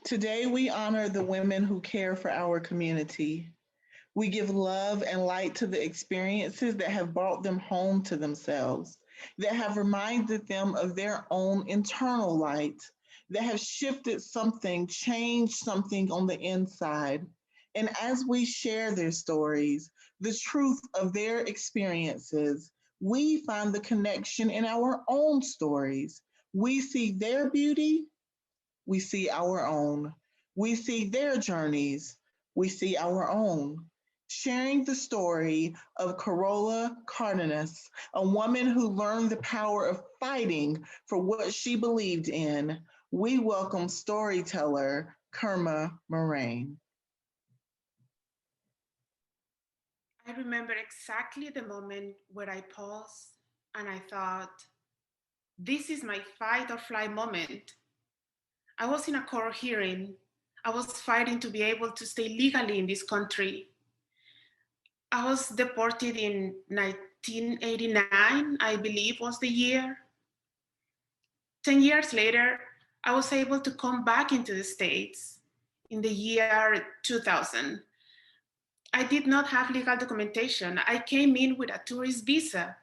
Today, we honor the women who care for our community. We give love and light to the experiences that have brought them home to themselves, that have reminded them of their own internal light, that have shifted something, changed something on the inside. And as we share their stories, the truth of their experiences, we find the connection in our own stories. We see their beauty, we see our own. We see their journeys, we see our own. Sharing the story of Carola Cárdenas, a woman who learned the power of fighting for what she believed in, we welcome storyteller Kerma Moraine. I remember exactly the moment where I paused and I thought, this is my fight or flight moment. I was in a court hearing. I was fighting to be able to stay legally in this country. I was deported in 1989, I believe was the year. 10 years later, I was able to come back into the States in the year 2000. I did not have legal documentation. I came in with a tourist visa.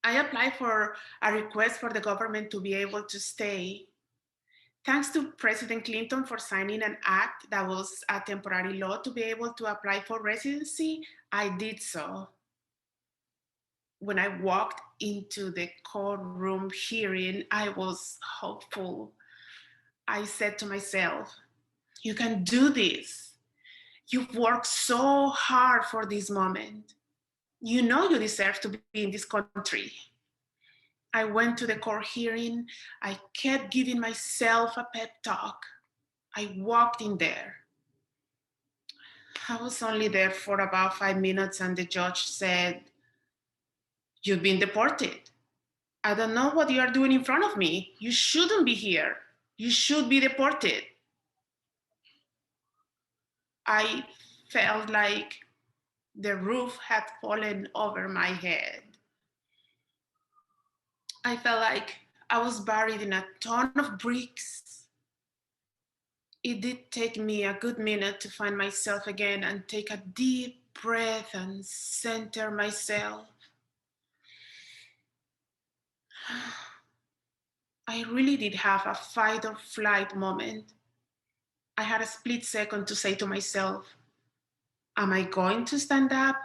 I applied for a request for the government to be able to stay. Thanks to President Clinton for signing an act that was a temporary law to be able to apply for residency, I did so. When I walked into the courtroom hearing, I was hopeful. I said to myself, you can do this. You've worked so hard for this moment. You know you deserve to be in this country. I went to the court hearing. I kept giving myself a pep talk. I walked in there. I was only there for about 5 minutes, and the judge said, you've been deported. I don't know what you are doing in front of me. You shouldn't be here. You should be deported. I felt like the roof had fallen over my head. I felt like I was buried in a ton of bricks. It did take me a good minute to find myself again and take a deep breath and center myself. I really did have a fight or flight moment. I had a split second to say to myself, am I going to stand up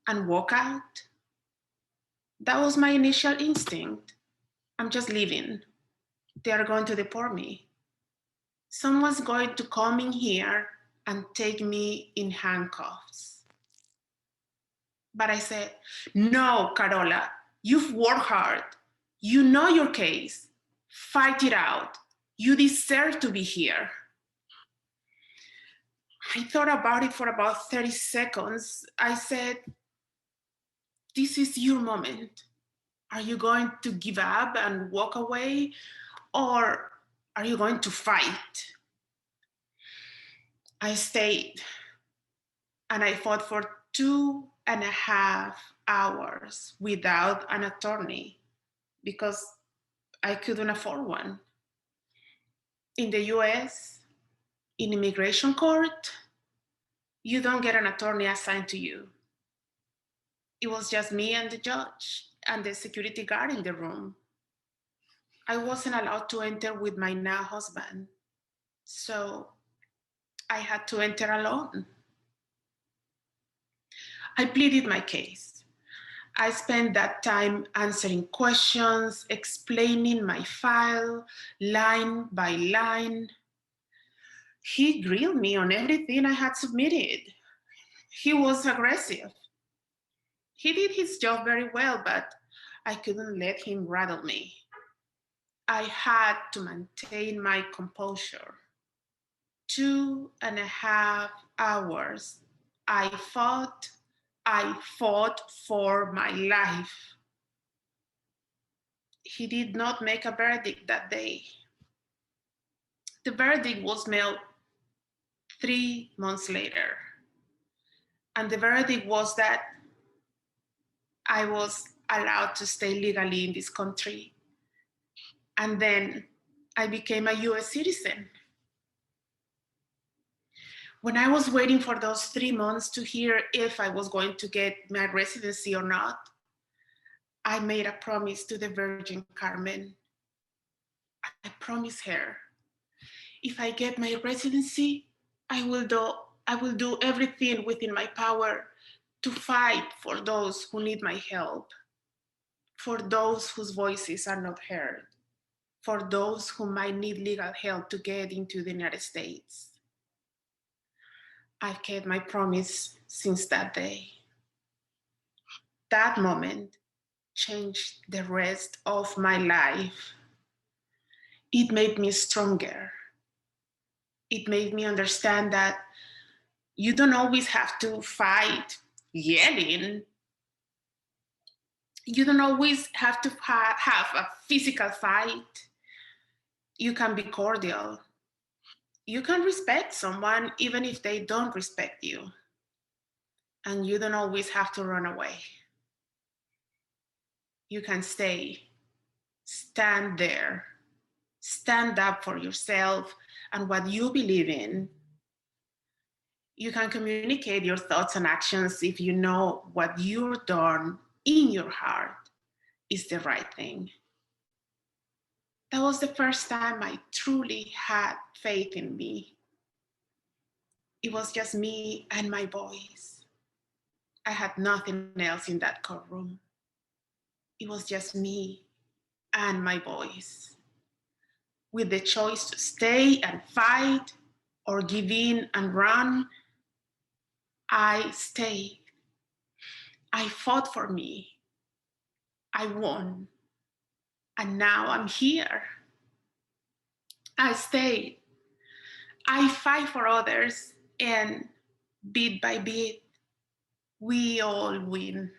and walk out? That was my initial instinct. I'm just leaving. They are going to deport me. Someone's going to come in here and take me in handcuffs. But I said, no, Carola, you've worked hard. You know your case. Fight it out. You deserve to be here. I thought about it for about 30 seconds. I said, this is your moment. Are you going to give up and walk away? Or are you going to fight? I stayed and I fought for 2.5 hours without an attorney because I couldn't afford one. In the US, in immigration court, you don't get an attorney assigned to you. It was just me and the judge and the security guard in the room. I wasn't allowed to enter with my now husband, so I had to enter alone. I pleaded my case. I spent that time answering questions, explaining my file line by line. He grilled me on everything I had submitted. He was aggressive. He did his job very well, but I couldn't let him rattle me. I had to maintain my composure. 2.5 hours. I fought. I fought for my life. He did not make a verdict that day. The verdict was made 3 months later. And the verdict was that I was allowed to stay legally in this country. And then I became a US citizen. When I was waiting for those 3 months to hear if I was going to get my residency or not, I made a promise to the Virgin Carmen. I promised her, if I get my residency, I will do everything within my power to fight for those who need my help, for those whose voices are not heard, for those who might need legal help to get into the United States. I've kept my promise since that day. That moment changed the rest of my life. It made me stronger. It made me understand that you don't always have to fight yelling. You don't always have to have a physical fight. You can be cordial. You can respect someone even if they don't respect you. And you don't always have to run away. You can stay, stand there, stand up for yourself and what you believe in. You can communicate your thoughts and actions if you know what you've done in your heart is the right thing. That was the first time I truly had faith in me. It was just me and my voice. I had nothing else in that courtroom. It was just me and my voice. With the choice to stay and fight or give in and run, I stayed. I fought for me. I won. And now I'm here. I stayed. I fight for others, and bit by bit, we all win.